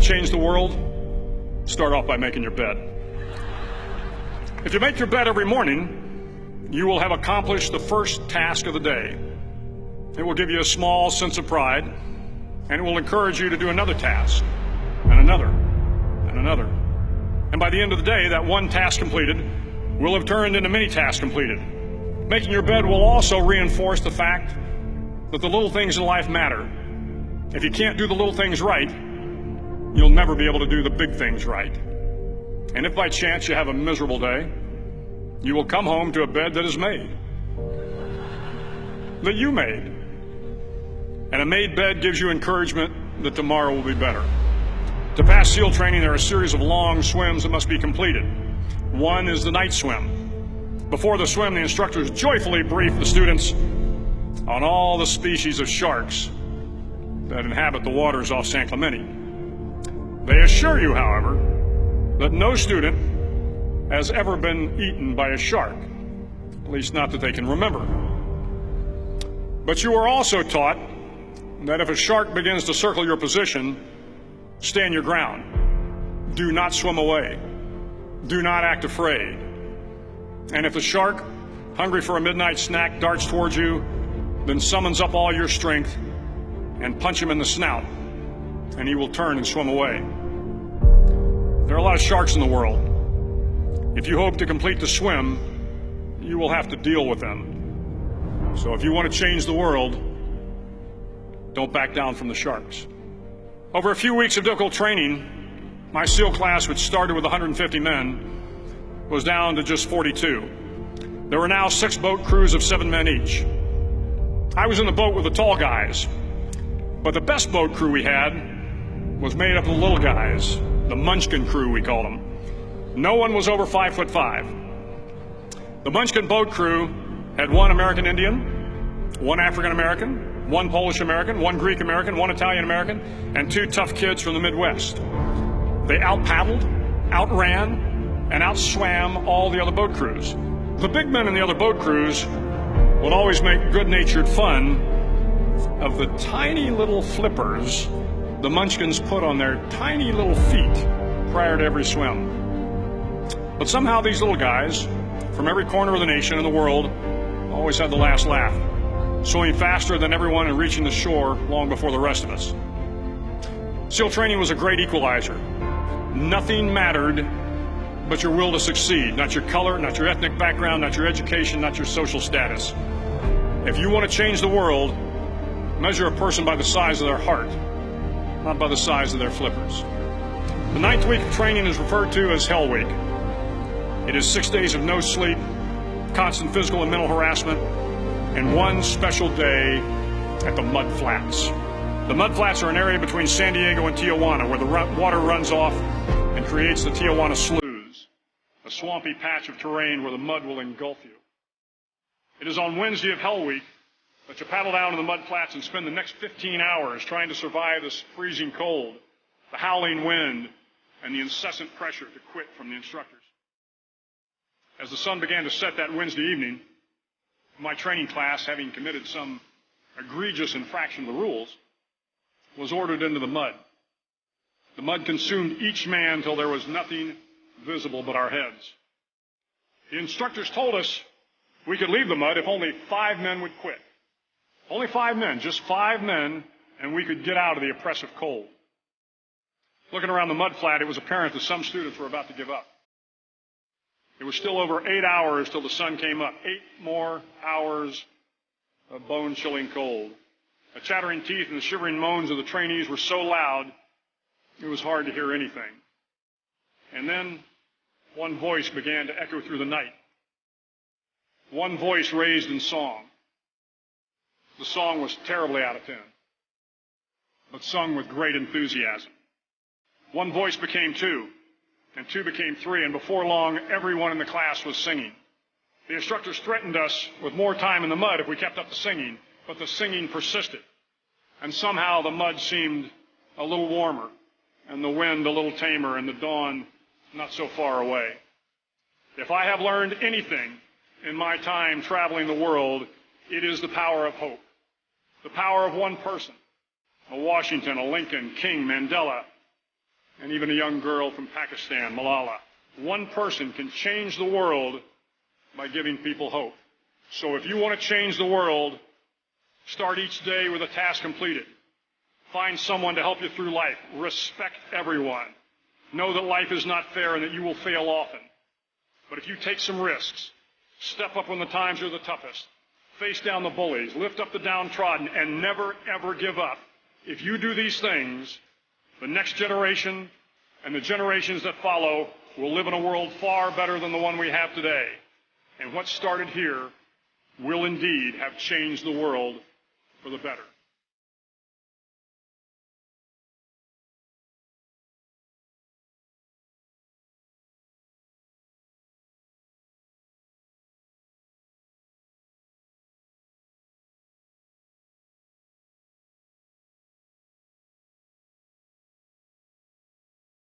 to change the world? Start off by making your bed. If you make your bed every morning, you will have accomplished the first task of the day. It will give you a small sense of pride, and it will encourage you to do another task, and another, and another. And by the end of the day, that one task completed will have turned into many tasks completed. Making your bed will also reinforce the fact that the little things in life matter. If you can't do the little things right, you'll never be able to do the big things right. And if by chance you have a miserable day, you will come home to a bed that is made, that you made. And a made bed gives you encouragement that tomorrow will be better. To pass SEAL training, there are a series of long swims that must be completed. One is the night swim. Before the swim, the instructors joyfully brief the students on all the species of sharks that inhabit the waters off San Clemente. They assure you, however, that no student has ever been eaten by a shark, at least not that they can remember. But you are also taught that if a shark begins to circle your position, stand your ground. Do not swim away. Do not act afraid. And if the shark, hungry for a midnight snack, darts towards you, then summons up all your strength and punch him in the snout, and he will turn and swim away. There are a lot of sharks in the world. If you hope to complete the swim, you will have to deal with them. So if you want to change the world, don't back down from the sharks. Over a few weeks of difficult training, my SEAL class, which started with 150 men, was down to just 42. There were now 6 boat crews of 7 men each. I was in the boat with the tall guys, but the best boat crew we had was made up of the little guys, the Munchkin crew, we called them. No one was over 5'5". The Munchkin boat crew had 1 American Indian, 1 African American, 1 Polish American, 1 Greek American, 1 Italian American, and 2 tough kids from the Midwest. They out-paddled, outran, and outswam all the other boat crews. The big men in the other boat crews would always make good-natured fun of the tiny little flippers the Munchkins put on their tiny little feet prior to every swim. But somehow these little guys from every corner of the nation and the world always had the last laugh, swimming faster than everyone and reaching the shore long before the rest of us. SEAL training was a great equalizer. Nothing mattered but your will to succeed, not your color, not your ethnic background, not your education, not your social status. If you want to change the world, measure a person by the size of their heart, not by the size of their flippers. The 9th week of training is referred to as Hell Week. It is 6 days of no sleep, constant physical and mental harassment, and 1 special day at the Mud Flats. The Mud Flats are an area between San Diego and Tijuana where the water runs off and creates the Tijuana Sloughs, a swampy patch of terrain where the mud will engulf you. It is on Wednesday of Hell Week that you paddle down to the Mud Flats and spend the next 15 hours trying to survive this freezing cold, the howling wind, and the incessant pressure to quit from the instructors. As the sun began to set that Wednesday evening, my training class, having committed some egregious infraction of the rules, was ordered into the mud. The mud consumed each man till there was nothing visible but our heads. The instructors told us we could leave the mud if only 5 men would quit. Only 5 men, just 5 men, and we could get out of the oppressive cold. Looking around the mud flat, it was apparent that some students were about to give up. It was still over 8 hours till the sun came up. 8 more hours of bone-chilling cold. The chattering teeth and the shivering moans of the trainees were so loud, it was hard to hear anything. And then one voice began to echo through the night. One voice raised in song. The song was terribly out of tune, but sung with great enthusiasm. One voice became 2, and 2 became 3, and before long, everyone in the class was singing. The instructors threatened us with more time in the mud if we kept up the singing, but the singing persisted. And somehow the mud seemed a little warmer, and the wind a little tamer, and the dawn not so far away. If I have learned anything in my time traveling the world, it is the power of hope. The power of one person, a Washington, a Lincoln, King, Mandela, and even a young girl from Pakistan, Malala. One person can change the world by giving people hope. So if you want to change the world, start each day with a task completed. Find someone to help you through life. Respect everyone. Know that life is not fair and that you will fail often. But if you take some risks, step up when the times are the toughest, face down the bullies, lift up the downtrodden, and never, ever give up. If you do these things, the next generation and the generations that follow will live in a world far better than the one we have today. And what started here will indeed have changed the world for the better.